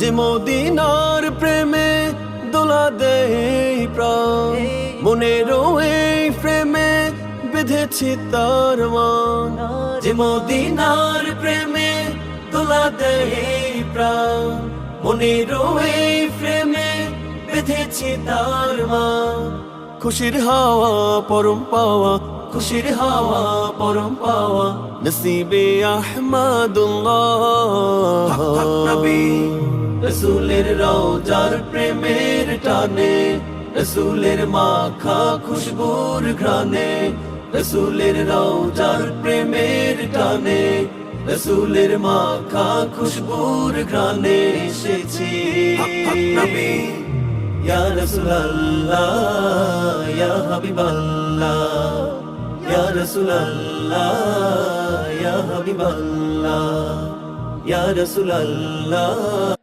যে মদিনার প্রেমে দোলা দেই প্রাণ, মনেরও এই প্রেমে বেঁধেছি তার মান। যে মদিনার প্রেমে দোলা দেই প্রাণ, মনেরও এই প্রেমে বেঁধেছি তার মান। খুশির হাওয়া পরম পাওয়া, খুশির হাওয়া পরম পাওয়া, নসিবে আহমদুল্লাহ। নবী রসুলের রওজার প্রেমের টানে, রসুলের মাখা খুশবুর ঘ্রাণে, রসুলের রওজার প্রেমের টানে, রসুলের মাখা খুশবুর ঘ্রাণে এসেছি। নবী ইয়া রাসূলুল্লাহ ইয়া হাবিবাল্লাহ, ইয়া রাসূলুল্লাহ ইয়া হাবিবাল্লাহ, ইয়া রাসূলুল্লাহ